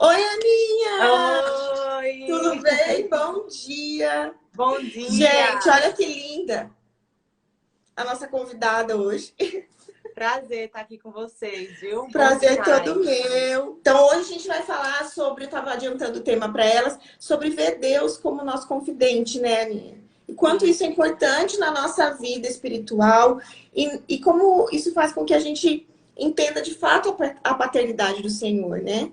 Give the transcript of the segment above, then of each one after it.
Oi, Aninha! Tudo Oi! bem? Bom dia! Bom Gente, dia! olha que linda a nossa convidada hoje. Prazer estar aqui com vocês, viu? Bom Prazer é todo demais. meu. Então, hoje a gente vai falar sobre, eu estava adiantando o tema para elas, sobre ver Deus como nosso confidente, né, Aninha? E quanto Sim, isso é importante na nossa vida espiritual e como isso faz com que a gente entenda de fato a paternidade do Senhor, né?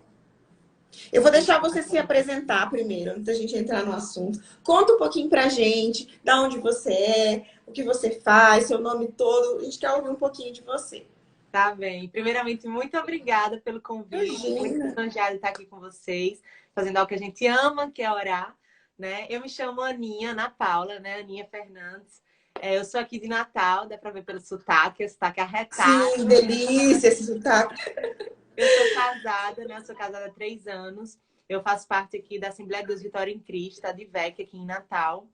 Eu vou sim. deixar você se apresentar primeiro, antes da gente entrar no assunto. Conta um pouquinho pra gente, da onde você é, o que você faz, seu nome todo. A gente quer ouvir um pouquinho de você. Tá bem. Primeiramente, muito obrigada pelo convite. Muito Imagina. lisonjeada de estar aqui com vocês, fazendo algo que a gente ama, que é orar, né? Eu me chamo Aninha, Ana Paula, né? Aninha Fernandes. Eu sou aqui de Natal, dá para ver pelo sotaque, o sotaque Sim, arretado. delícia esse sotaque. Eu sou casada, né? Eu sou casada há 3 anos. Eu faço parte aqui da Assembleia de Deus Vitória em Cristo, a DVEC, aqui em Natal.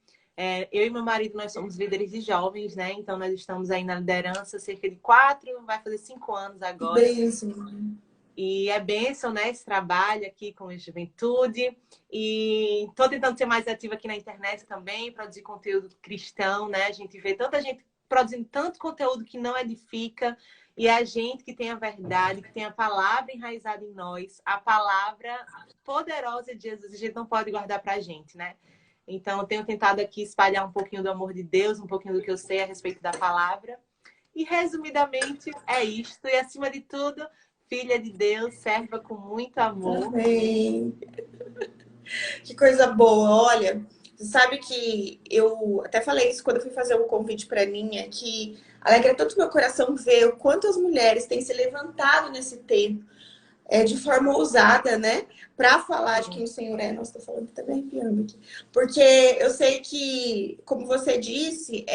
Eu e meu marido, nós somos líderes de jovens, né? Então, nós estamos aí na liderança cerca de 4, vai fazer 5 anos Que agora. bênção. E é bênção, né? Esse trabalho aqui com a juventude. E estou tentando ser mais ativa aqui na internet também, produzir conteúdo cristão, né? A gente vê tanta gente produzindo tanto conteúdo que não edifica. E é a gente que tem a verdade, que tem a palavra enraizada em nós, a palavra poderosa de Jesus, a gente não pode guardar para a gente, né? Então, eu tenho tentado aqui espalhar um pouquinho do amor de Deus, um pouquinho do que eu sei a respeito da palavra. E, resumidamente, é isto. E, acima de tudo, filha de Deus, serva com muito amor. Amém. Que coisa boa. Olha, você sabe que eu até falei isso quando eu fui fazer o convite para Ninha, que alegra tanto meu coração ver o quanto as mulheres têm se levantado nesse tempo de forma ousada, né? Para falar de quem o Senhor é. Nossa, tô falando que tá me arrepiando aqui. Porque eu sei que, como você disse,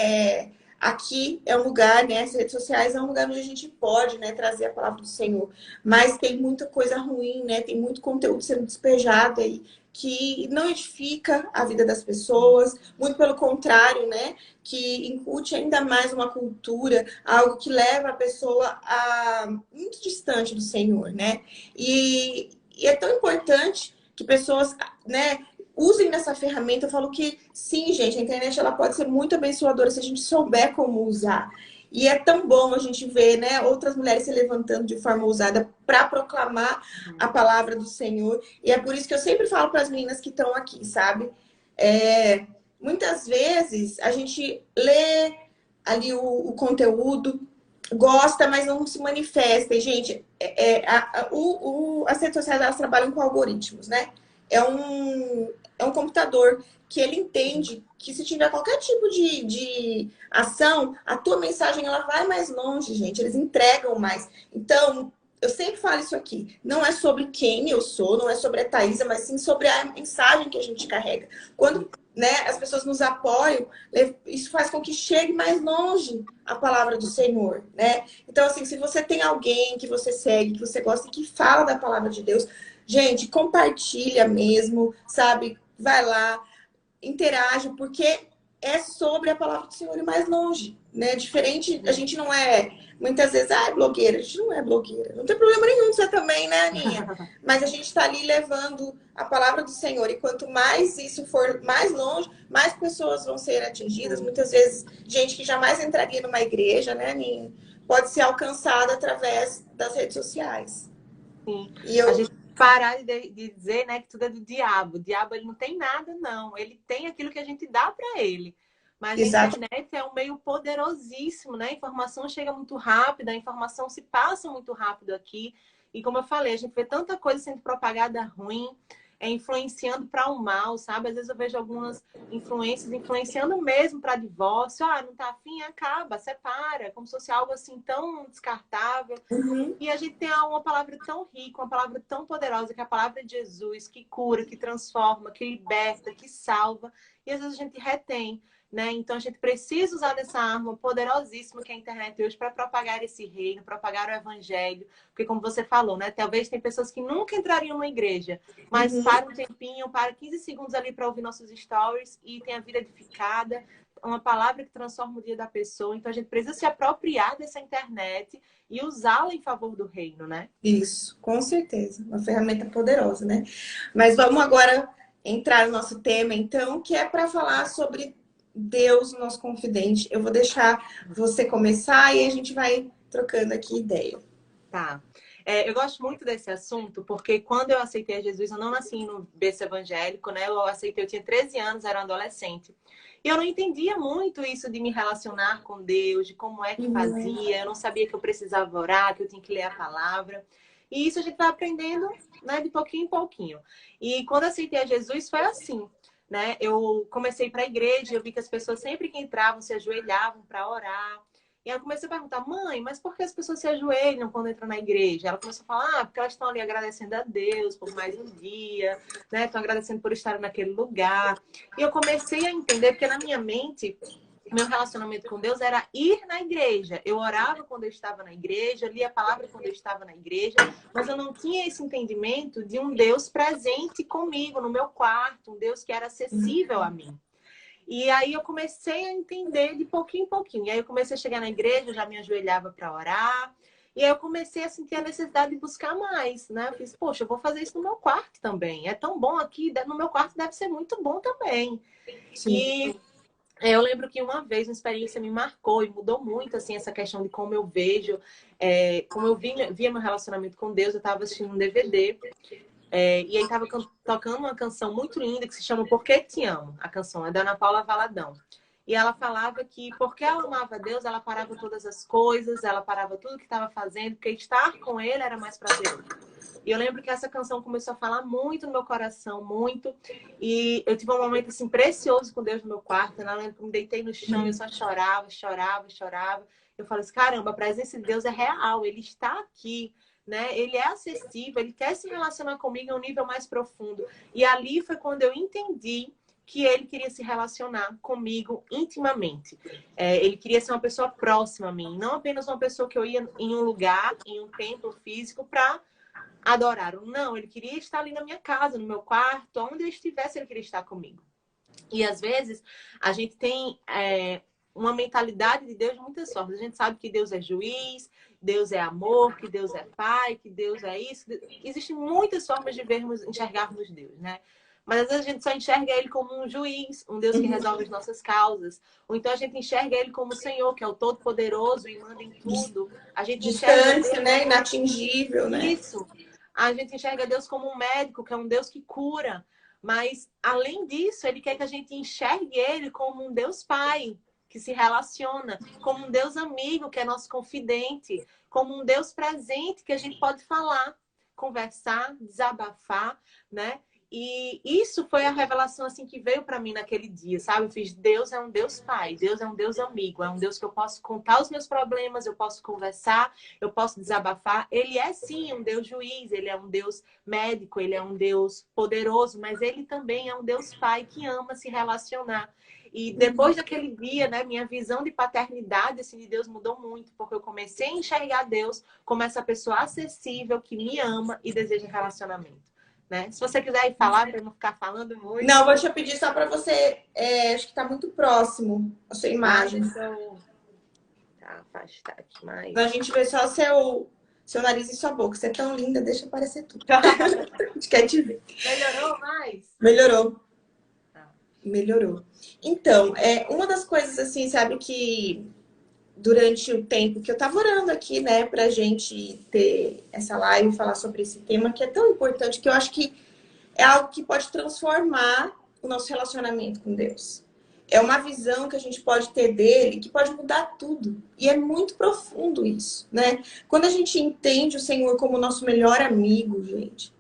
aqui é um lugar, né? As redes sociais é um lugar onde a gente pode, né, trazer a palavra do Senhor. Mas tem muita coisa ruim, né? Tem muito conteúdo sendo despejado aí que não edifica a vida das pessoas, muito pelo contrário, né? Que incute ainda mais uma cultura, algo que leva a pessoa a muito distante do Senhor, né? E é tão importante que pessoas, né, usem dessa ferramenta. Eu falo que sim, gente, a internet ela pode ser muito abençoadora se a gente souber como usar. E é tão bom a gente ver, né, outras mulheres se levantando de forma ousada para proclamar a palavra do Senhor. E é por isso que eu sempre falo para as meninas que estão aqui, sabe? É, muitas vezes a gente lê ali o conteúdo, gosta, mas não se manifesta. E, gente, as redes sociais elas trabalham com algoritmos, né? É um computador que ele entende que se tiver qualquer tipo de ação, a tua mensagem ela vai mais longe, gente. Eles entregam mais. Então, eu sempre falo isso aqui. Não é sobre quem eu sou, não é sobre a Thaisa, mas sim sobre a mensagem que a gente carrega. Quando, né, as pessoas nos apoiam, isso faz com que chegue mais longe a palavra do Senhor, né? Então, assim, se você tem alguém que você segue, que você gosta e que fala da palavra de Deus, gente, compartilha mesmo, sabe? Vai lá, interage, porque é sobre a palavra do Senhor e mais longe, né? Diferente, a gente não é, muitas vezes, é blogueira. A gente não é blogueira. Não tem problema nenhum você também, né, Aninha? Mas a gente está ali levando a palavra do Senhor. E quanto mais isso for mais longe, mais pessoas vão ser atingidas. Muitas vezes, gente que jamais entraria numa igreja, né, Aninha? Pode ser alcançada através das redes sociais. Sim. E A eu, gente parar de dizer, né, que tudo é do diabo. O diabo ele não tem nada, não. Ele tem aquilo que a gente dá para ele. Mas a exato. internet é um meio poderosíssimo, né? A informação chega muito rápido, a informação se passa muito rápido aqui. E como eu falei, a gente vê tanta coisa sendo propagada ruim, influenciando para o mal, sabe? Às vezes eu vejo algumas influências influenciando mesmo para divórcio. Ah, não tá afim? Acaba, separa, como se fosse algo assim tão descartável. Uhum. E a gente tem uma palavra tão rica, uma palavra tão poderosa, que é a palavra de Jesus, que cura, que transforma, que liberta, que salva. e às vezes a gente retém, né? Então a gente precisa usar dessa arma poderosíssima que é a internet hoje para propagar esse reino, propagar o evangelho, porque como você falou, né? Talvez tem pessoas que nunca entrariam numa igreja, mas para um tempinho, para 15 segundos ali para ouvir nossos stories e tem a vida edificada, uma palavra que transforma o dia da pessoa. Então a gente precisa se apropriar dessa internet e usá-la em favor do reino, né? Isso, com certeza. Uma ferramenta poderosa, né? Mas vamos agora entrar no nosso tema, então, que é para falar sobre Deus, nosso confidente. Eu vou deixar você começar e a gente vai trocando aqui ideia. Tá. Eu gosto muito desse assunto, porque quando eu aceitei a Jesus, eu não nasci no berço evangélico, né? Eu aceitei, eu tinha 13 anos, era um adolescente. E eu não entendia muito isso de me relacionar com Deus, de como é que fazia. Eu não sabia que eu precisava orar, que eu tinha que ler a palavra. E isso a gente vai aprendendo, né, de pouquinho em pouquinho. E quando eu aceitei a Jesus, foi assim, né? Eu comecei para a igreja, eu vi que as pessoas sempre que entravam se ajoelhavam para orar. E aí eu comecei a perguntar, mãe, mas por que as pessoas se ajoelham quando entram na igreja? Ela começou a falar, porque elas estão ali agradecendo a Deus por mais um dia, né? Estão agradecendo por estar naquele lugar. E eu comecei a entender, porque na minha mente, meu relacionamento com Deus era ir na igreja. Eu orava quando eu estava na igreja, lia a palavra quando eu estava na igreja, mas eu não tinha esse entendimento de um Deus presente comigo, no meu quarto, um Deus que era acessível a mim. E aí eu comecei a entender de pouquinho em pouquinho. E aí eu comecei a chegar na igreja, eu já me ajoelhava para orar. E aí eu comecei a sentir a necessidade de buscar mais, né? Eu fiz, poxa, eu vou fazer isso no meu quarto também. É tão bom aqui, no meu quarto deve ser muito bom também. Sim. E eu lembro que uma vez uma experiência me marcou e mudou muito, assim, essa questão de como eu vejo, como eu via meu relacionamento com Deus. Eu estava assistindo um DVD. E aí tava tocando uma canção muito linda que se chama Por Que Te Amo. A canção é da Ana Paula Valadão. E ela falava que porque ela amava Deus, ela parava todas as coisas, ela parava tudo que estava fazendo, porque estar com ele era mais prazeroso. E eu lembro que essa canção começou a falar muito no meu coração, muito. E eu tive um momento assim precioso com Deus no meu quarto. Eu lembro que me deitei no chão e eu só chorava, chorava, chorava. Eu falei assim, caramba, a presença de Deus é real, ele está aqui. Né? Ele é acessível, ele quer se relacionar comigo a um nível mais profundo. E ali foi quando eu entendi que ele queria se relacionar comigo intimamente. Ele queria ser uma pessoa próxima a mim, não apenas uma pessoa que eu ia em um lugar, em um templo físico para adorar. Não, ele queria estar ali na minha casa, no meu quarto, onde eu estivesse, ele queria estar comigo. E às vezes a gente tem uma mentalidade de Deus de muitas formas. A gente sabe que Deus é juiz, Deus é amor, que Deus é pai, que Deus é isso. Existem muitas formas de enxergarmos Deus, né? Mas às vezes a gente só enxerga ele como um juiz, um Deus que resolve as nossas causas. Ou então a gente enxerga ele como o Senhor, que é o Todo-Poderoso e manda em tudo. A gente Distante, enxerga né? Inatingível, né? isso. A gente enxerga Deus como um médico, que é um Deus que cura. Mas, além disso, ele quer que a gente enxergue ele como um Deus Pai, que se relaciona, como um Deus amigo, que é nosso confidente, como um Deus presente, que a gente pode falar, conversar, desabafar, né? E isso foi a revelação assim que veio para mim naquele dia, sabe? Eu fiz, Deus é um Deus Pai, Deus é um Deus amigo, é um Deus que eu posso contar os meus problemas, eu posso conversar, eu posso desabafar. Ele é sim um Deus juiz, ele é um Deus médico, ele é um Deus poderoso, mas ele também é um Deus Pai que ama se relacionar. E depois daquele dia, né, minha visão de paternidade assim, de Deus mudou muito, porque eu comecei a enxergar Deus como essa pessoa acessível que me ama e deseja relacionamento. Né? Se você quiser ir falar, para não ficar falando muito. Não, vou te pedir só para você. Acho que está muito próximo a sua imagem. Tá, afastar aqui mais. A gente vê só seu nariz e sua boca. Você é tão linda, deixa aparecer tudo. A gente quer te ver. Melhorou mais? Melhorou. Tá. Melhorou. Então, uma das coisas assim, sabe, que durante o tempo que eu tava orando aqui, né, pra gente ter essa live e falar sobre esse tema que é tão importante, que eu acho que é algo que pode transformar o nosso relacionamento com Deus. É uma visão que a gente pode ter dele que pode mudar tudo. E é muito profundo isso, né? Quando a gente entende o Senhor como nosso melhor amigo, gente,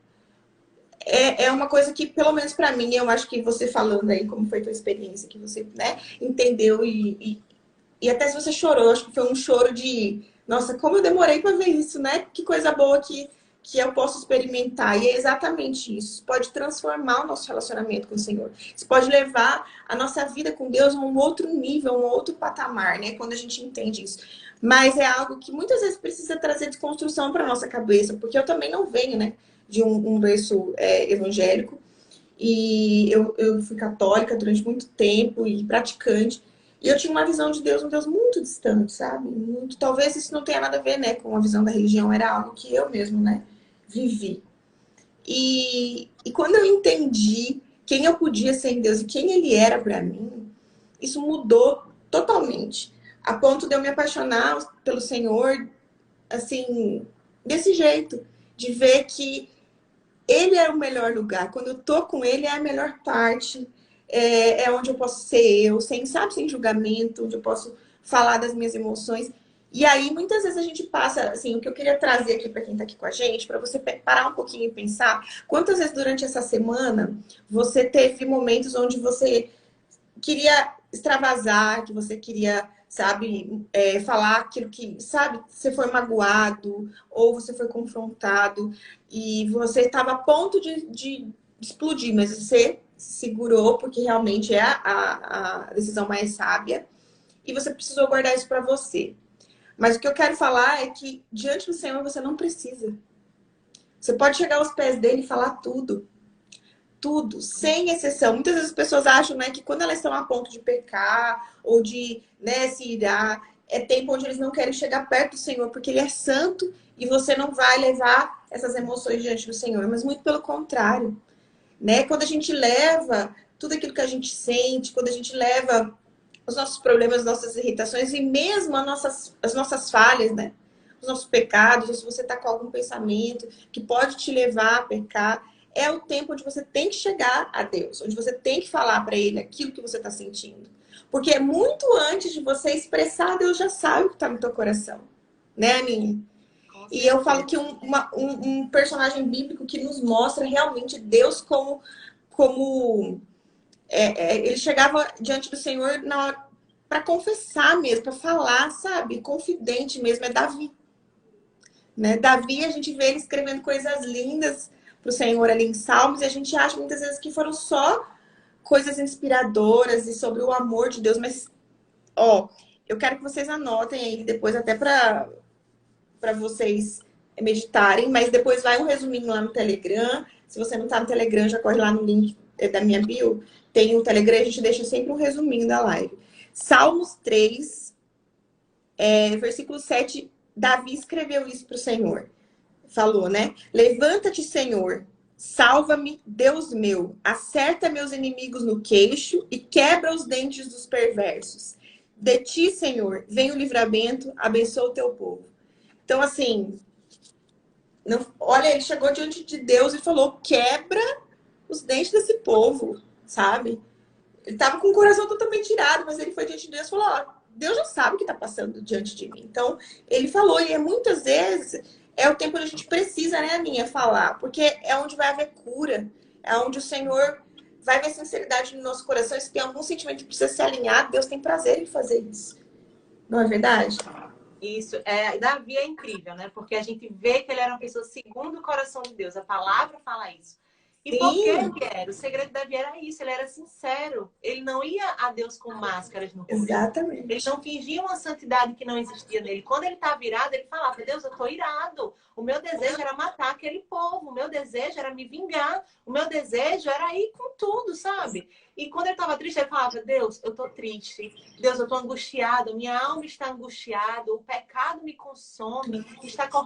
é uma coisa que, pelo menos pra mim, eu acho que você falando aí como foi a tua experiência, que você, né, entendeu e até se você chorou, acho que foi um choro de... Nossa, como eu demorei pra ver isso, né? Que coisa boa que que eu posso experimentar. E é exatamente isso. Isso pode transformar o nosso relacionamento com o Senhor. Isso pode levar a nossa vida com Deus a um outro nível, a um outro patamar, né? Quando a gente entende isso. Mas é algo que muitas vezes precisa trazer desconstrução para nossa cabeça, porque eu também não venho, né, de um berço evangélico. E eu fui católica durante muito tempo e praticante. E eu tinha uma visão de Deus, um Deus muito distante, sabe? Muito, talvez isso não tenha nada a ver, né, com a visão da religião, era algo que eu mesmo, né, vivi. E quando eu entendi quem eu podia ser em Deus e quem Ele era para mim, isso mudou totalmente. A ponto de eu me apaixonar pelo Senhor, assim, desse jeito. De ver que Ele é o melhor lugar. Quando eu tô com Ele, é a melhor parte. É onde eu posso ser eu, sem julgamento, onde eu posso falar das minhas emoções. E aí, muitas vezes a gente passa, assim, o que eu queria trazer aqui para quem está aqui com a gente, para você parar um pouquinho e pensar, quantas vezes durante essa semana você teve momentos onde você queria extravasar, que você queria, sabe, falar aquilo que, sabe, você foi magoado ou você foi confrontado e você estava a ponto de explodir, mas você segurou porque realmente é a decisão mais sábia e você precisou guardar isso para você. Mas o que eu quero falar é que diante do Senhor você não precisa. Você pode chegar aos pés dele e falar tudo. Tudo, sem exceção. Muitas vezes as pessoas acham, né, que quando elas estão a ponto de pecar ou de, né, se irar, é tempo onde eles não querem chegar perto do Senhor, porque Ele é santo e você não vai levar essas emoções diante do Senhor. Mas muito pelo contrário, né? Quando a gente leva tudo aquilo que a gente sente, quando a gente leva os nossos problemas, as nossas irritações e mesmo as nossas falhas, né? Os nossos pecados, ou se você está com algum pensamento que pode te levar a pecar, é o tempo onde você tem que chegar a Deus, onde você tem que falar para Ele aquilo que você está sentindo. Porque é muito antes de você expressar, Deus já sabe o que está no teu coração. Né, Aninha? E eu falo que um personagem bíblico que nos mostra realmente Deus como ele chegava diante do Senhor na hora para confessar mesmo, para falar, sabe? Confidente mesmo, é Davi. Né? Davi, a gente vê ele escrevendo coisas lindas para o Senhor ali em Salmos, e a gente acha muitas vezes que foram só coisas inspiradoras e sobre o amor de Deus, mas, ó, eu quero que vocês anotem aí depois, até para vocês meditarem, mas depois vai um resuminho lá no Telegram. Se você não está no Telegram, já corre lá no link da minha bio. Tem o Telegram, a gente deixa sempre um resuminho da live. Salmos 3, versículo 7, Davi escreveu isso para o Senhor. Falou, né? Levanta-te, Senhor, salva-me, Deus meu. Acerta meus inimigos no queixo e quebra os dentes dos perversos. De ti, Senhor, vem o livramento, abençoa o teu povo. Então, assim, não, olha, ele chegou diante de Deus e falou, quebra os dentes desse povo, sabe? Ele estava com o coração totalmente tirado, mas ele foi diante de Deus e falou, ó, Deus já sabe o que está passando diante de mim. Então, ele falou, e muitas vezes é o tempo que a gente precisa, né, Aninha, falar, porque é onde vai haver cura, é onde o Senhor vai ver sinceridade no nosso coração, e se tem algum sentimento que precisa ser alinhado, Deus tem prazer em fazer isso. Não é verdade? Isso, Davi é incrível, né? Porque a gente vê que ele era uma pessoa segundo o coração de Deus. A palavra fala isso. E Sim. por que ele era? O segredo de Davi era isso, ele era sincero. Ele não ia a Deus com máscaras no rosto. Exatamente. Ele não fingia uma santidade que não existia nele. Quando ele estava irado, ele falava, Deus, eu estou irado. O meu desejo era matar aquele povo. O meu desejo era me vingar. O meu desejo era ir com tudo, sabe? E quando ele estava triste, ele falava, Deus, eu estou triste. Deus, eu estou angustiado. Minha alma está angustiada. O pecado me consome.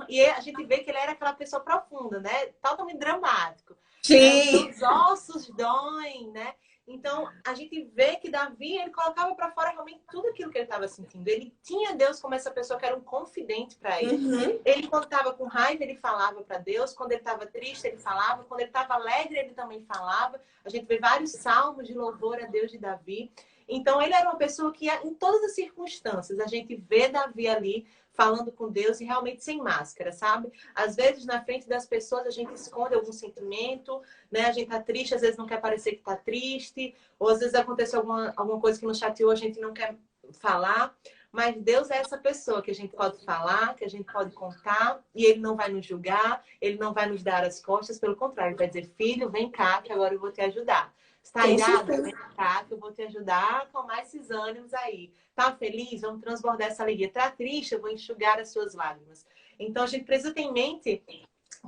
E a gente vê que ele era aquela pessoa profunda, né? Totalmente dramático. Sim. Os ossos doem, né? Então, a gente vê que Davi, ele colocava para fora realmente tudo aquilo que ele estava sentindo. Ele tinha Deus como essa pessoa que era um confidente para ele. Uhum. Ele, quando estava com raiva, ele falava para Deus. Quando ele estava triste, ele falava. Quando ele estava alegre, ele também falava. A gente vê vários salmos de louvor a Deus de Davi. Então, ele era uma pessoa que, em todas as circunstâncias, a gente vê Davi ali falando com Deus e realmente sem máscara, sabe? Às vezes, na frente das pessoas, a gente esconde algum sentimento, né? A gente tá triste, às vezes não quer parecer que tá triste, ou às vezes aconteceu alguma coisa que nos chateou, a gente não quer falar. Mas Deus é essa pessoa que a gente pode falar, que a gente pode contar, e Ele não vai nos julgar, Ele não vai nos dar as costas, pelo contrário, Ele vai dizer, filho, vem cá, que agora eu vou te ajudar. Está Com irado? certeza. Vem cá, que eu vou te ajudar a acalmar esses ânimos aí. Tá feliz? Vamos transbordar essa alegria. Tá triste? Eu vou enxugar as suas lágrimas. Então, a gente precisa ter em mente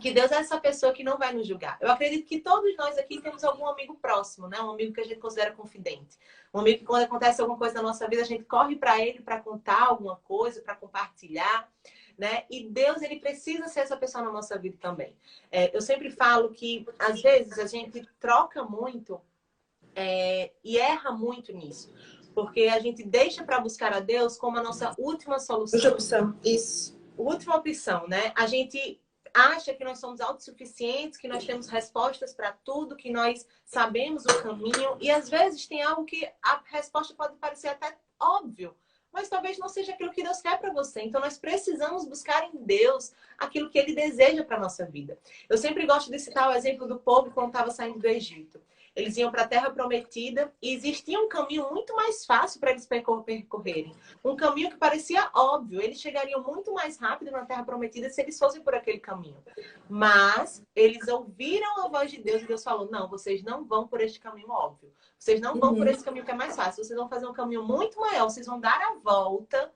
que Deus é essa pessoa que não vai nos julgar. Eu acredito que todos nós aqui temos algum amigo próximo, né? Um amigo que a gente considera confidente. Um amigo que quando acontece alguma coisa na nossa vida, a gente corre para ele para contar alguma coisa, para compartilhar, né? E Deus, ele precisa ser essa pessoa na nossa vida também. Eu sempre falo que, às vezes, a gente troca muito e erra muito nisso. Porque a gente deixa para buscar a Deus como a nossa última solução. Última opção, isso. Última opção, né? A gente acha que nós somos autossuficientes, que nós temos respostas para tudo, que nós sabemos o caminho. E às vezes tem algo que a resposta pode parecer até óbvio, mas talvez não seja aquilo que Deus quer para você. Então nós precisamos buscar em Deus aquilo que Ele deseja para a nossa vida. Eu sempre gosto de citar o exemplo do povo quando estava saindo do Egito. Eles iam para a Terra Prometida e existia um caminho muito mais fácil para eles percorrerem. Um caminho que parecia óbvio. Eles chegariam muito mais rápido na Terra Prometida se eles fossem por aquele caminho. Mas eles ouviram a voz de Deus e Deus falou, não, vocês não vão por este caminho óbvio. Vocês não vão por esse caminho que é mais fácil. Vocês vão fazer um caminho muito maior. Vocês vão dar a volta,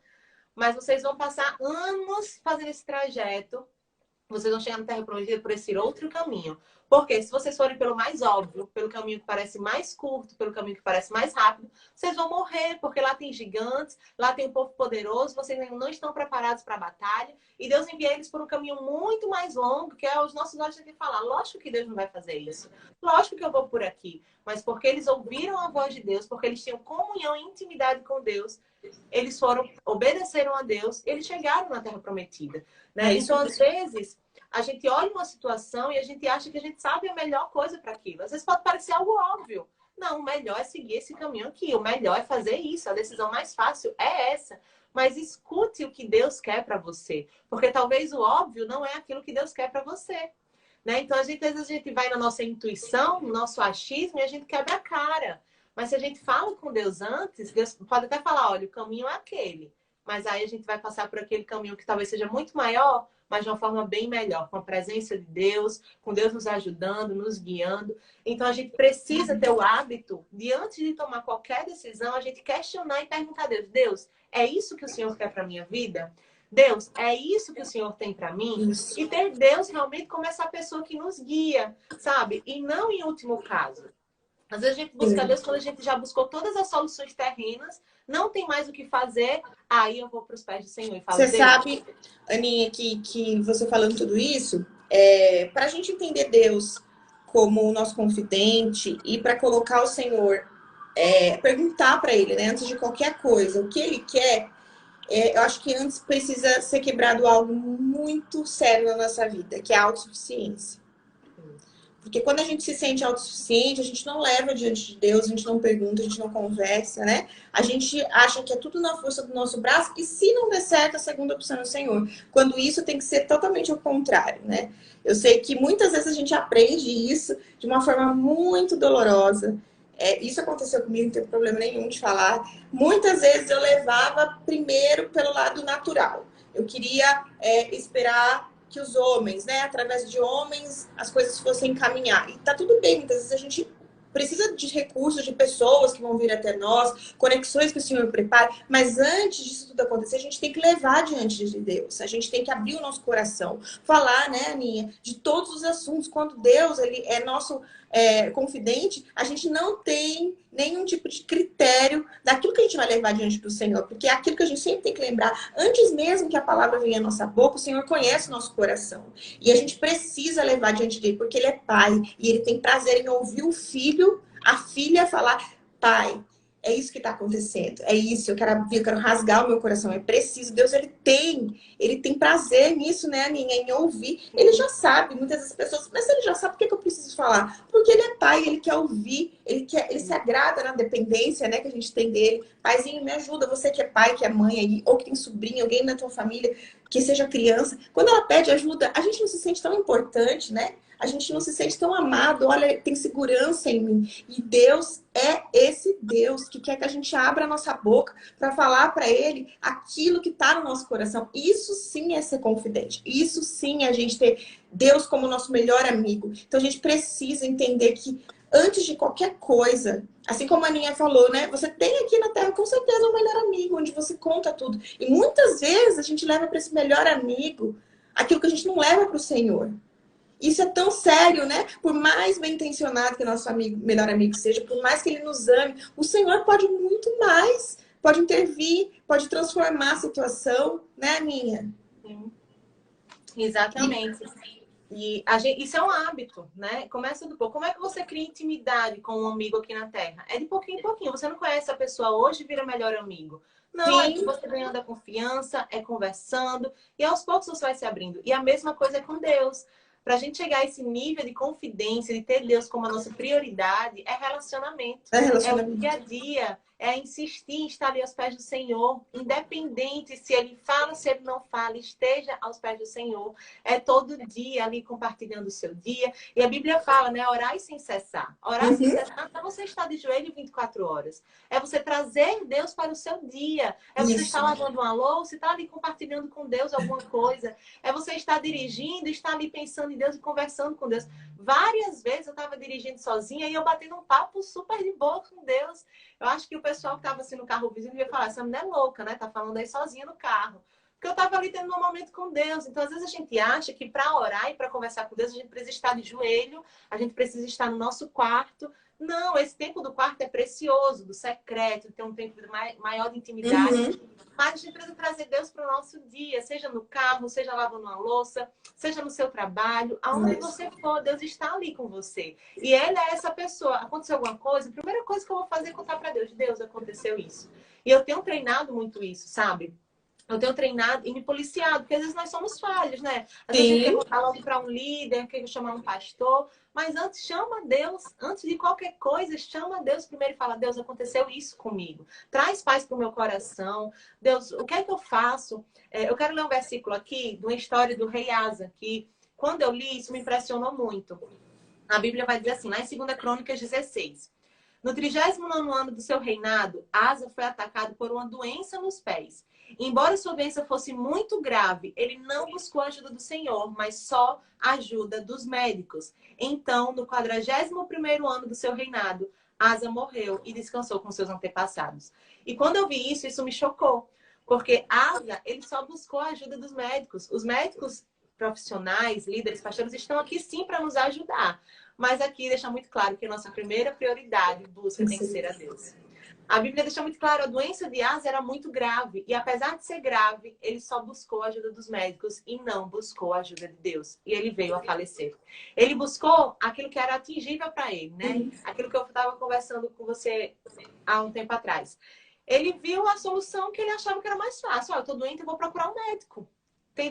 mas vocês vão passar anos fazendo esse trajeto. Vocês vão chegar na Terra Prometida por esse outro caminho. Porque se vocês forem pelo mais óbvio, pelo caminho que parece mais curto, pelo caminho que parece mais rápido, vocês vão morrer, porque lá tem gigantes, lá tem um povo poderoso, vocês não estão preparados para a batalha, e Deus envia eles por um caminho muito mais longo, que é os nossos olhos têm que falar, lógico que Deus não vai fazer isso, lógico que eu vou por aqui, mas porque eles ouviram a voz de Deus, porque eles tinham comunhão e intimidade com Deus, eles obedeceram a Deus, eles chegaram na Terra Prometida, né? Então, às vezes, a gente olha uma situação e a gente acha que a gente sabe a melhor coisa para aquilo. Às vezes pode parecer algo óbvio. Não, o melhor é seguir esse caminho aqui. O melhor é fazer isso. A decisão mais fácil é essa. Mas escute o que Deus quer para você. Porque talvez o óbvio não é aquilo que Deus quer para você. Né? Então, às vezes a gente vai na nossa intuição, no nosso achismo, e a gente quebra a cara. Mas se a gente fala com Deus antes, Deus pode até falar, olha, o caminho é aquele. Mas aí a gente vai passar por aquele caminho que talvez seja muito maior, mas de uma forma bem melhor, com a presença de Deus, com Deus nos ajudando, nos guiando. Então, a gente precisa ter o hábito de, antes de tomar qualquer decisão, a gente questionar e perguntar a Deus, Deus, é isso que o Senhor quer para a minha vida? Deus, é isso que o Senhor tem para mim? Isso. E ter Deus realmente como essa pessoa que nos guia, sabe? E não em último caso. Às vezes a gente busca Deus quando a gente já buscou todas as soluções terrenas, não tem mais o que fazer, aí eu vou para os pés do Senhor e falo, Você Deus, sabe, Aninha, que você falando tudo isso, para a gente entender Deus como o nosso confidente e para colocar o Senhor, perguntar para Ele, né, antes de qualquer coisa, o que Ele quer, eu acho que antes precisa ser quebrado algo muito sério na nossa vida, que é a autossuficiência. Porque quando a gente se sente autossuficiente, a gente não leva diante de Deus, a gente não pergunta, a gente não conversa, né? A gente acha que é tudo na força do nosso braço e se não der certo, a segunda opção é o Senhor. Quando isso tem que ser totalmente ao contrário, né? Eu sei que muitas vezes a gente aprende isso de uma forma muito dolorosa. Isso aconteceu comigo, não tem problema nenhum de falar. Muitas vezes eu levava primeiro pelo lado natural. Eu queria esperar que os homens, né, através de homens, as coisas fossem caminhar. E tá tudo bem, muitas vezes a gente precisa de recursos, de pessoas que vão vir até nós, conexões que o Senhor prepara, mas antes disso tudo acontecer, a gente tem que levar diante de Deus, a gente tem que abrir o nosso coração, falar, né, Aninha, de todos os assuntos. Quando Deus, ele é nosso confidente, a gente não tem nenhum tipo de critério daquilo que a gente vai levar diante do Senhor, porque é aquilo que a gente sempre tem que lembrar, antes mesmo que a palavra venha à nossa boca, o Senhor conhece o nosso coração, e a gente precisa levar diante dele, porque ele é pai, e ele tem prazer em ouvir o filho, a filha falar, pai, é isso que está acontecendo, é isso, eu quero rasgar o meu coração, é preciso. Deus, ele tem prazer nisso, né, Aninha, em ouvir. Ele já sabe, muitas das pessoas, mas se ele já sabe, por que eu preciso falar? Porque ele é pai, ele quer ouvir, ele se agrada na dependência, né, que a gente tem dele. Paizinho, me ajuda, você que é pai, que é mãe aí, ou que tem sobrinho, alguém na tua família que seja criança, quando ela pede ajuda, a gente não se sente tão importante, né? a gente não se sente tão amado. Olha, tem segurança em mim. E Deus é esse Deus que quer que a gente abra a nossa boca para falar para Ele aquilo que está no nosso coração. Isso sim é ser confidente. Isso sim é a gente ter Deus como nosso melhor amigo. Então a gente precisa entender que antes de qualquer coisa, assim como a Aninha falou, né? Você tem aqui na Terra com certeza um melhor amigo, onde você conta tudo. E muitas vezes a gente leva para esse melhor amigo aquilo que a gente não leva para o Senhor. Isso é tão sério, né? Por mais bem intencionado que nosso amigo, melhor amigo seja, por mais que ele nos ame, o Senhor pode muito mais, pode intervir, pode transformar a situação, né, Aninha? Sim. Exatamente. E isso é um hábito, né? Começa do pouco. Como é que você cria intimidade com um amigo aqui na Terra? É de pouquinho em pouquinho. Você não conhece a pessoa hoje e vira melhor amigo. Não, é que Sim. você ganhando a confiança, é conversando, e aos poucos você vai se abrindo. E a mesma coisa é com Deus. Para a gente chegar a esse nível de confidência, de ter Deus como a nossa prioridade, é relacionamento. É É o dia a relacionamento. dia, é insistir em estar ali aos pés do Senhor, independente se ele fala, se ele não fala, esteja aos pés do Senhor. É todo dia ali compartilhando o seu dia. E a Bíblia fala, né? Orar sem cessar. Orar sem cessar não é você estar de joelho 24 horas. É você trazer Deus para o seu dia. É você Isso. estar lavando uma louça e estar ali compartilhando com Deus alguma coisa. É você estar dirigindo, estar ali pensando em Deus e conversando com Deus. Várias vezes eu estava dirigindo sozinha e eu batendo um papo super de boa com Deus. Eu acho que o pessoal que estava assim no carro vizinho ia falar, essa mulher é louca, né? Tá falando aí sozinha no carro. Porque eu estava ali tendo um momento com Deus. Então, às vezes, a gente acha que para orar e para conversar com Deus, a gente precisa estar de joelho, a gente precisa estar no nosso quarto. Não, esse tempo do quarto é precioso, do secreto, tem um tempo maior de intimidade. Mas a gente precisa trazer Deus para o nosso dia, seja no carro, seja lavando uma louça, seja no seu trabalho, aonde você for, Deus está ali com você. E Ele é essa pessoa. Aconteceu alguma coisa, a primeira coisa que eu vou fazer é contar para Deus, Deus, aconteceu isso. E eu tenho treinado muito isso, sabe? Eu tenho treinado e me policiado, porque às vezes nós somos falhos, né? Às vezes a gente quer contar logo para um líder, quer chamar um pastor, mas antes chama Deus, antes de qualquer coisa, chama Deus primeiro e fala, Deus, aconteceu isso comigo. Traz paz para o meu coração. Deus, o que é que eu faço? Eu quero ler um versículo aqui de uma história do rei Asa, que quando eu li, isso me impressionou muito. A Bíblia vai dizer assim, lá em 2 Crônicas 16. No 39º ano do seu reinado, Asa foi atacado por uma doença nos pés. Embora sua doença fosse muito grave, ele não buscou a ajuda do Senhor, mas só a ajuda dos médicos. Então, no 41º ano do seu reinado, Asa morreu e descansou com seus antepassados. E quando eu vi isso me chocou. Porque Asa, ele só buscou a ajuda dos médicos. Os médicos profissionais, líderes, pastores, estão aqui sim para nos ajudar. Mas aqui deixa muito claro que a nossa primeira prioridade, busca, tem que ser a Deus. A Bíblia deixa muito claro, a doença de Asa era muito grave. E apesar de ser grave, ele só buscou a ajuda dos médicos e não buscou a ajuda de Deus. E ele veio a falecer. Ele buscou aquilo que era atingível para ele, né? Aquilo que eu estava conversando com você há um tempo atrás. Ele viu a solução que ele achava que era mais fácil. Eu estou doente, eu vou procurar um médico.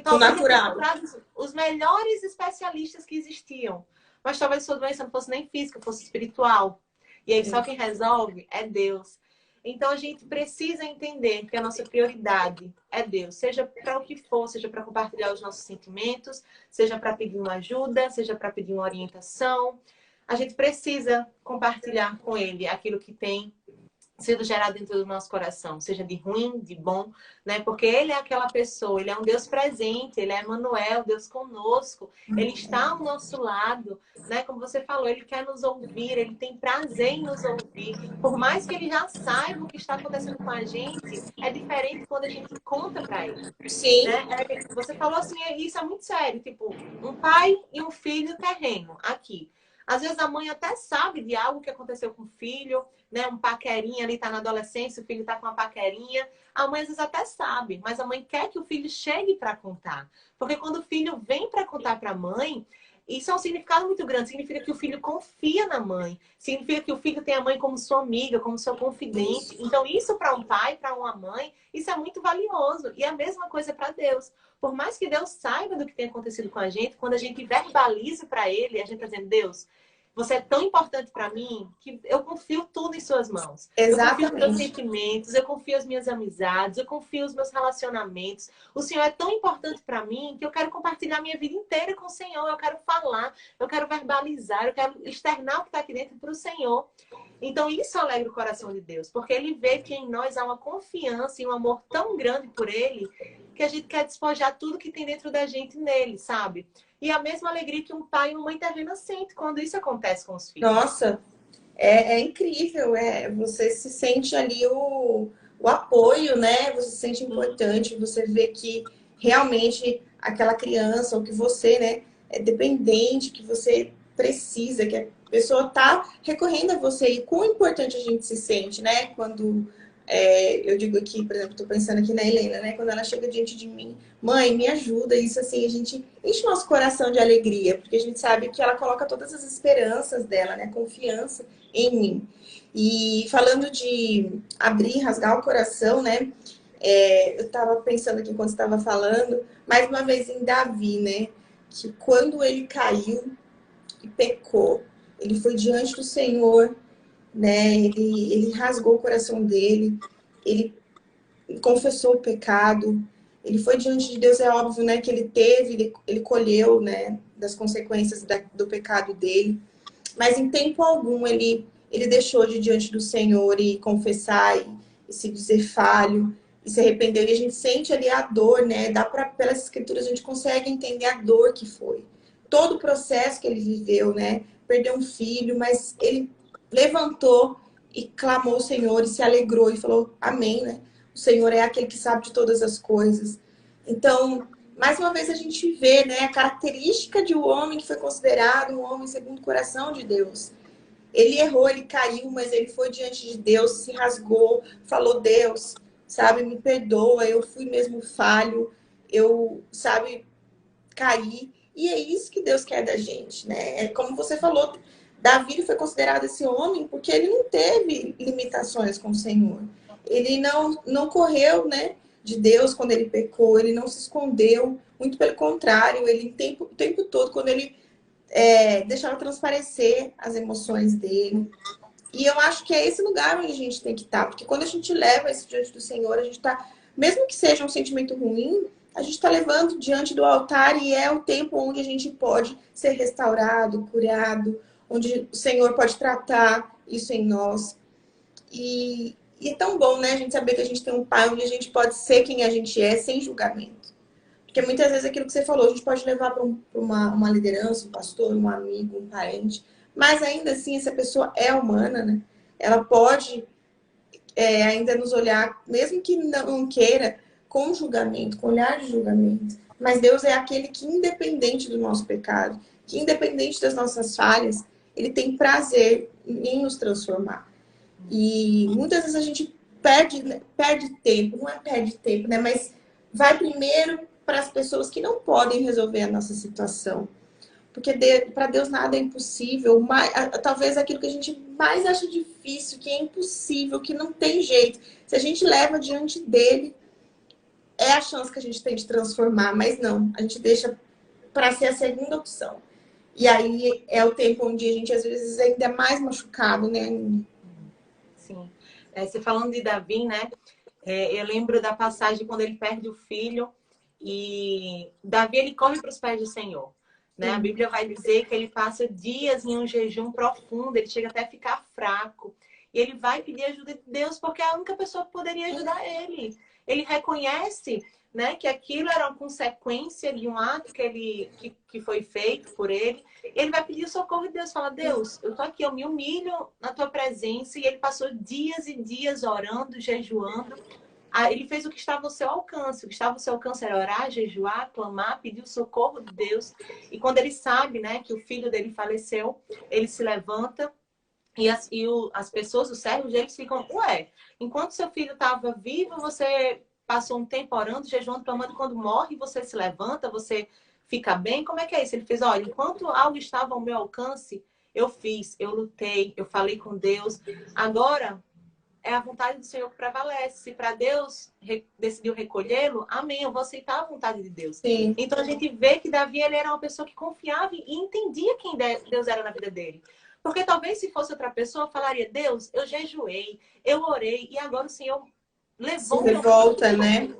Talvez ele tenha procurado os melhores especialistas que existiam. Mas talvez sua doença não fosse nem física, fosse espiritual. E aí só quem resolve é Deus. Então a gente precisa entender que a nossa prioridade é Deus. Seja para o que for, seja para compartilhar os nossos sentimentos, seja para pedir uma ajuda, seja para pedir uma orientação. A gente precisa compartilhar com Ele aquilo que tem sido gerado dentro do nosso coração, seja de ruim, de bom, né? Porque Ele é aquela pessoa, Ele é um Deus presente, Ele é Emmanuel, Deus conosco, Ele está ao nosso lado, né? Como você falou, Ele quer nos ouvir, Ele tem prazer em nos ouvir. Por mais que Ele já saiba o que está acontecendo com a gente, é diferente quando a gente conta para Ele. Sim. Né? Você falou assim, isso é muito sério, tipo, um pai e um filho terreno, aqui. Às vezes a mãe até sabe de algo que aconteceu com o filho, né? Um paquerinha ali tá na adolescência, o filho tá com uma paquerinha. A mãe às vezes até sabe, mas a mãe quer que o filho chegue para contar. Porque quando o filho vem para contar para a mãe, isso é um significado muito grande. Significa que o filho confia na mãe. Significa que o filho tem a mãe como sua amiga, como seu confidente. Então isso para um pai, para uma mãe, isso é muito valioso. E a mesma coisa para Deus. Por mais que Deus saiba do que tem acontecido com a gente, quando a gente verbaliza para Ele, a gente está dizendo, Deus, você é tão importante para mim que eu confio tudo em suas mãos. Exatamente. Eu confio os meus sentimentos, eu confio as minhas amizades, eu confio os meus relacionamentos. O Senhor é tão importante para mim que eu quero compartilhar minha vida inteira com o Senhor. Eu quero falar, eu quero verbalizar, eu quero externar o que está aqui dentro para o Senhor. Então, isso alegra o coração de Deus, porque Ele vê que em nós há uma confiança e um amor tão grande por Ele que a gente quer despojar tudo que tem dentro da gente nele, sabe? E a mesma alegria que um pai e uma mãe terrena sente quando isso acontece com os filhos. Nossa, é incrível, você se sente ali o apoio, né? Você se sente importante, você vê que realmente aquela criança, ou que você, né, é dependente, que você precisa, que a pessoa tá recorrendo a você. E quão importante a gente se sente, né? Quando eu digo aqui, por exemplo, tô pensando aqui na Helena, né? Quando ela chega diante de mim, mãe, me ajuda. Isso assim, a gente enche nosso coração de alegria, porque a gente sabe que ela coloca todas as esperanças dela, né? Confiança em mim. E falando de abrir, rasgar o coração, né? Eu estava pensando aqui quando estava falando, mais uma vez em Davi, né? Que quando ele caiu e pecou, ele foi diante do Senhor, né? Ele rasgou o coração dele, ele confessou o pecado, ele foi diante de Deus, é óbvio, né? Que ele colheu, né? Das consequências do pecado dele. Mas em tempo algum ele deixou de ir diante do Senhor e confessar e se dizer falho e se arrependeu. E a gente sente ali a dor, né? Pelas escrituras a gente consegue entender a dor que foi. Todo o processo que ele viveu, né? Perdeu um filho, mas ele levantou e clamou ao Senhor e se alegrou e falou amém, né? O Senhor é aquele que sabe de todas as coisas. Então, mais uma vez a gente vê, né, a característica de um homem que foi considerado um homem segundo o coração de Deus. Ele errou, ele caiu, mas ele foi diante de Deus, se rasgou, falou, Deus, sabe, me perdoa, eu fui mesmo falho, eu, sabe, caí. E é isso que Deus quer da gente, né? É como você falou, Davi foi considerado esse homem porque ele não teve limitações com o Senhor. Ele não correu, né, de Deus quando ele pecou, ele não se escondeu, muito pelo contrário, ele o tempo todo, quando ele deixava transparecer as emoções dele. E eu acho que é esse lugar onde a gente tem que estar, porque quando a gente leva isso diante do Senhor, a gente está, mesmo que seja um sentimento ruim, a gente está levando diante do altar e é o tempo onde a gente pode ser restaurado, curado, onde o Senhor pode tratar isso em nós. E é tão bom, né, a gente saber que a gente tem um pai onde a gente pode ser quem a gente é sem julgamento. Porque muitas vezes aquilo que você falou, a gente pode levar para uma liderança, um pastor, um amigo, um parente, mas ainda assim essa pessoa é humana, né? Ela pode ainda nos olhar, mesmo que não queira, com julgamento, com olhar de julgamento. Mas Deus é aquele que, independente do nosso pecado, que independente das nossas falhas, Ele tem prazer em nos transformar. E muitas vezes a gente perde tempo, não é perde tempo, né? Mas vai primeiro para as pessoas que não podem resolver a nossa situação. Porque para Deus nada é impossível. Talvez aquilo que a gente mais acha difícil, que é impossível, que não tem jeito. Se a gente leva diante dele, é a chance que a gente tem de transformar. Mas não, a gente deixa para ser a segunda opção. E aí é o tempo onde a gente às vezes ainda é mais machucado, né? Sim. Você falando de Davi, né? Eu lembro da passagem quando ele perde o filho e Davi ele corre para os pés do Senhor. Né? A Bíblia vai dizer que ele passa dias em um jejum profundo, ele chega até a ficar fraco. E ele vai pedir ajuda de Deus porque é a única pessoa que poderia ajudar ele. Ele reconhece, né, que aquilo era uma consequência de um ato que foi feito por ele. Ele vai pedir o socorro de Deus, fala, Deus, eu tô aqui, eu me humilho na tua presença. E ele passou dias e dias orando, jejuando. Ele fez o que estava ao seu alcance. O que estava ao seu alcance era orar, jejuar, clamar, pedir o socorro de Deus. E quando ele sabe, né, que o filho dele faleceu, ele se levanta e as pessoas, os servos deles ficam, ué, enquanto seu filho estava vivo, você passou um tempo orando, jejuando, clamando, quando morre, você se levanta, você fica bem? Como é que é isso? Ele fez, olha, enquanto algo estava ao meu alcance, eu fiz, eu lutei, eu falei com Deus. Agora é a vontade do Senhor que prevalece. Se para Deus decidiu recolhê-lo, amém, eu vou aceitar a vontade de Deus. Sim. Então a gente vê que Davi ele era uma pessoa que confiava e entendia quem Deus era na vida dele. Porque talvez se fosse outra pessoa, eu falaria, Deus, eu jejuei, eu orei, e agora o Senhor Se levou o meu revolta, filho. né?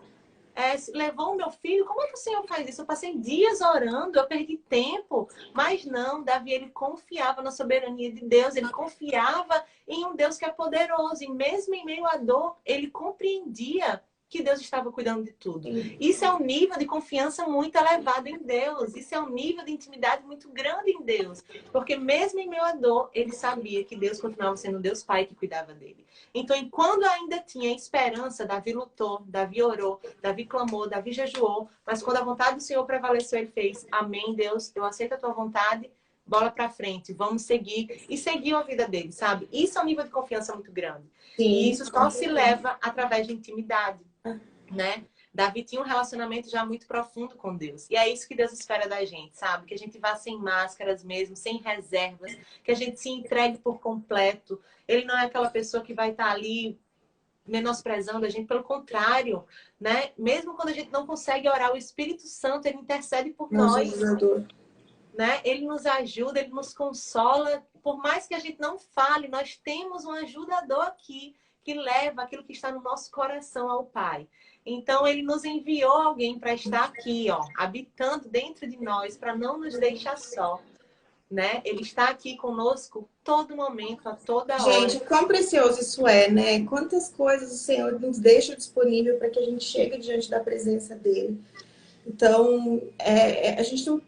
Levou o meu filho, como é que o Senhor faz isso? Eu passei dias orando, eu perdi tempo. Mas não, Davi, ele confiava na soberania de Deus, ele confiava em um Deus que é poderoso. E mesmo em meio à dor, ele compreendia que Deus estava cuidando de tudo. Sim. Isso é um nível de confiança muito elevado em Deus. Isso é um nível de intimidade muito grande em Deus. Porque mesmo em meio à dor, ele sabia que Deus continuava sendo o Deus Pai que cuidava dele. Então, enquanto ainda tinha esperança, Davi lutou, Davi orou, Davi clamou, Davi jejuou, mas quando a vontade do Senhor prevaleceu, ele fez, amém, Deus, eu aceito a tua vontade, bola pra frente, vamos seguir. E seguiu a vida dele, sabe? Isso é um nível de confiança muito grande. E Sim, isso com só se certeza. leva através de intimidade, né? Davi tinha um relacionamento já muito profundo com Deus. E é isso que Deus espera da gente, sabe? Que a gente vá sem máscaras mesmo, sem reservas, que a gente se entregue por completo. Ele não é aquela pessoa que vai estar ali menosprezando a gente, pelo contrário, né? Mesmo quando a gente não consegue orar, o Espírito Santo, ele intercede por Nosso nós, ajudador. né? Ele nos ajuda, ele nos consola. Por mais que a gente não fale, nós temos um ajudador aqui que leva aquilo que está no nosso coração ao Pai. Então, ele nos enviou alguém para estar aqui, ó, habitando dentro de nós, para não nos deixar só, né? Ele está aqui conosco todo momento, a toda Gente, hora. quão precioso isso é, né? Quantas coisas o Senhor nos deixa disponível para que a gente chegue diante da presença dele. Então, a gente não,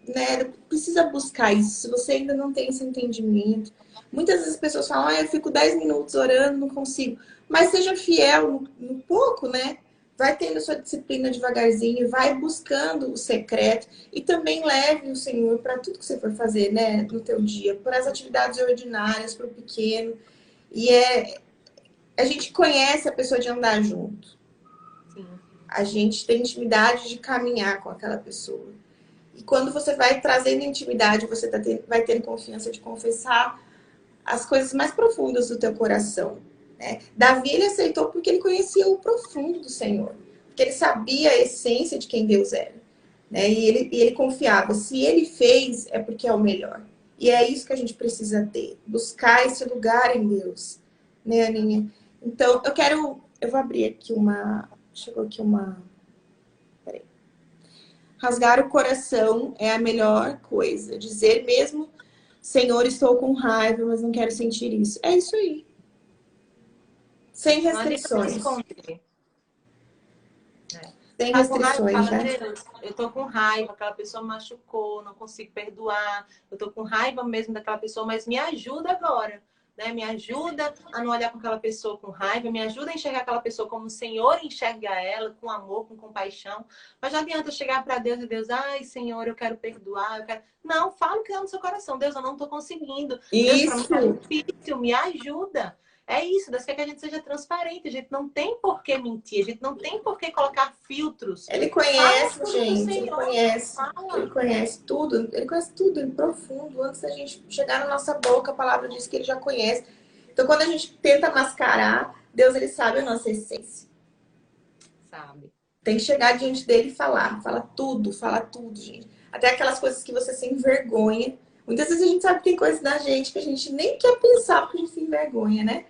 né, precisa buscar isso. Se você ainda não tem esse entendimento. Muitas vezes as pessoas falam, eu fico 10 minutos orando, não consigo. Mas seja fiel no pouco, né? Vai tendo sua disciplina devagarzinho, vai buscando o secreto e também leve o Senhor para tudo que você for fazer, né, no teu dia, para as atividades ordinárias, para o pequeno. E a gente conhece a pessoa de andar junto. Sim. A gente tem intimidade de caminhar com aquela pessoa. E quando você vai trazendo intimidade, você vai tendo confiança de confessar as coisas mais profundas do teu coração. Né? Davi, ele aceitou porque ele conhecia o profundo do Senhor. Porque ele sabia a essência de quem Deus era. Né? E ele confiava. Se ele fez, é porque é o melhor. E é isso que a gente precisa ter. Buscar esse lugar em Deus. Né, Aninha? Então, eu vou abrir aqui uma... Chegou aqui uma... Peraí. Rasgar o coração é a melhor coisa. Dizer mesmo, Senhor, estou com raiva, mas não quero sentir isso. É isso aí. Sem Não adianta se restrições. esconder. Sem Tá com raiva? restrições, Fala, né? Deus, eu tô com raiva, aquela pessoa me machucou, não consigo perdoar, eu tô com raiva mesmo daquela pessoa, mas me ajuda agora, né? Me ajuda a não olhar para aquela pessoa com raiva, me ajuda a enxergar aquela pessoa como o Senhor enxerga ela, com amor, com compaixão. Mas não adianta eu chegar para Deus e Deus, ai, Senhor, eu quero perdoar, eu quero... Não, fala o que é no seu coração. Deus, eu não tô conseguindo. Deus, para mim tá Isso. difícil, me ajuda. É isso, Deus quer que a gente seja transparente. A gente não tem por que mentir, a gente não tem por que colocar filtros. Ele Fala conhece, tudo pro gente. Ele Senhor. conhece. Ele Fala. conhece tudo. Ele conhece tudo, ele é profundo. Antes da gente chegar na nossa boca, a palavra diz que ele já conhece. Então, quando a gente tenta mascarar, Deus, ele sabe a nossa essência. Sabe? Tem que chegar diante dele e falar. Fala tudo, gente. Até aquelas coisas que você se envergonha. Muitas vezes a gente sabe que tem coisas da gente que a gente nem quer pensar porque a gente se envergonha, né?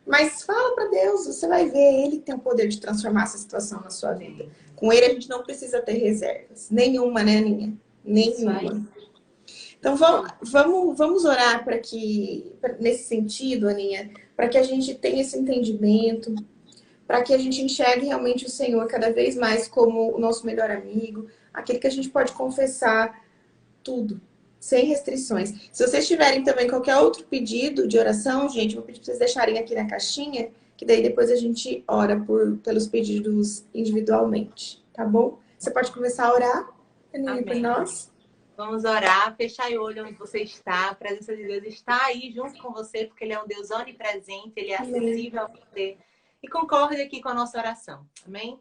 Mas fala para Deus, você vai ver, ele tem o poder de transformar essa situação na sua vida. Com ele a gente não precisa ter reservas. Nenhuma, né, Aninha? Isso aí. Nenhuma. Então vamos orar para que, nesse sentido, Aninha, para que a gente tenha esse entendimento, para que a gente enxergue realmente o Senhor cada vez mais como o nosso melhor amigo, aquele que a gente pode confessar tudo, sem restrições. Se vocês tiverem também qualquer outro pedido de oração, gente, vou pedir para vocês deixarem aqui na caixinha, que daí depois a gente ora pelos pedidos individualmente, tá bom? Você pode começar a orar, Aninha, por Amém. nós? Vamos orar, fechar o olho onde você está. A presença de Deus está aí junto com você, porque Ele é um Deus onipresente, Ele é Amém. acessível a você. E concorde aqui com a nossa oração. Amém?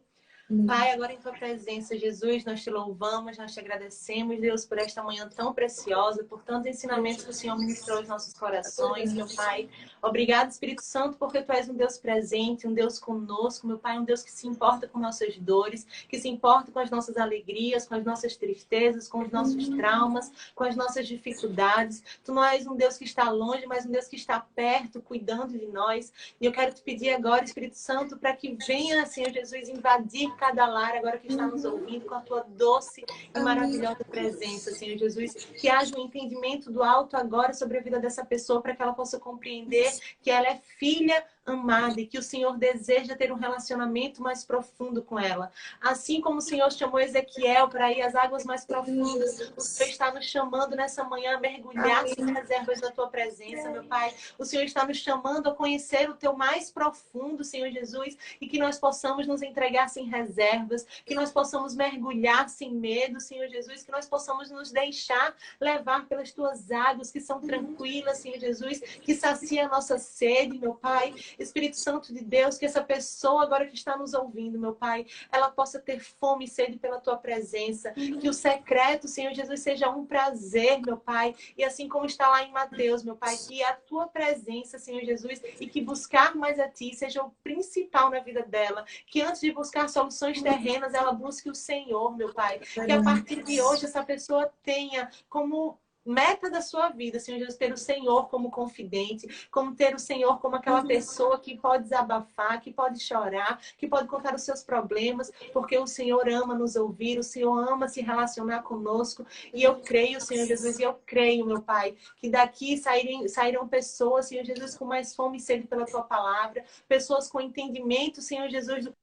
Pai, agora em tua presença, Jesus, nós te louvamos, nós te agradecemos, Deus, por esta manhã tão preciosa, por tantos ensinamentos que o Senhor ministrou aos nossos corações, meu Pai. Obrigado, Espírito Santo, porque tu és um Deus presente, um Deus conosco, meu Pai, um Deus que se importa com nossas dores, que se importa com as nossas alegrias, com as nossas tristezas, com os nossos traumas, com as nossas dificuldades. Tu não és um Deus que está longe, mas um Deus que está perto, cuidando de nós. E eu quero te pedir agora, Espírito Santo, para que venha, Senhor Jesus, invadir cada lar agora que está nos ouvindo com a tua doce e maravilhosa presença, Senhor Jesus. Que haja um entendimento do alto agora sobre a vida dessa pessoa para que ela possa compreender que ela é filha amada e que o Senhor deseja ter um relacionamento mais profundo com ela. Assim como o Senhor chamou Ezequiel para ir às águas mais profundas, o Senhor está nos chamando nessa manhã a mergulhar sem reservas da tua presença, meu Pai. O Senhor está nos chamando a conhecer o teu mais profundo, Senhor Jesus, e que nós possamos nos entregar sem reservas, que nós possamos mergulhar sem medo, Senhor Jesus, que nós possamos nos deixar levar pelas tuas águas que são tranquilas, Senhor Jesus, que sacia a nossa sede, meu Pai. Espírito Santo de Deus, que essa pessoa agora que está nos ouvindo, meu Pai, ela possa ter fome e sede pela tua presença, que o secreto, Senhor Jesus, seja um prazer, meu Pai, e assim como está lá em Mateus, meu Pai, que a tua presença, Senhor Jesus, e que buscar mais a ti seja o principal na vida dela, que antes de buscar soluções terrenas, ela busque o Senhor, meu Pai, que a partir de hoje essa pessoa tenha como meta da sua vida, Senhor Jesus, ter o Senhor como confidente, como ter o Senhor como aquela pessoa que pode desabafar, que pode chorar, que pode contar os seus problemas, porque o Senhor ama nos ouvir, o Senhor ama se relacionar conosco. E eu creio, Senhor Jesus, e eu creio, meu Pai, que daqui sairão pessoas, Senhor Jesus, com mais fome e sede pela tua palavra, pessoas com entendimento, Senhor Jesus, do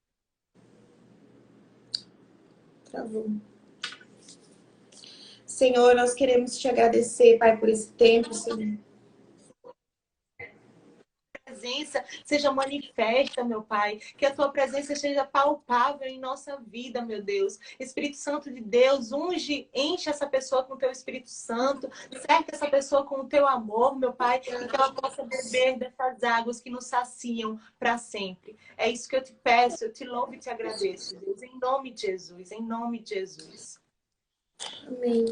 Travou. Senhor, nós queremos te agradecer, Pai, por esse tempo, Senhor. presença seja manifesta, meu Pai. Que a tua presença seja palpável em nossa vida, meu Deus. Espírito Santo de Deus, unge, enche essa pessoa com o teu Espírito Santo, cerca essa pessoa com o teu amor, meu Pai, e que ela possa beber dessas águas que nos saciam para sempre. É isso que eu te peço, eu te louvo e te agradeço, Deus. Em nome de Jesus, em nome de Jesus. Amém.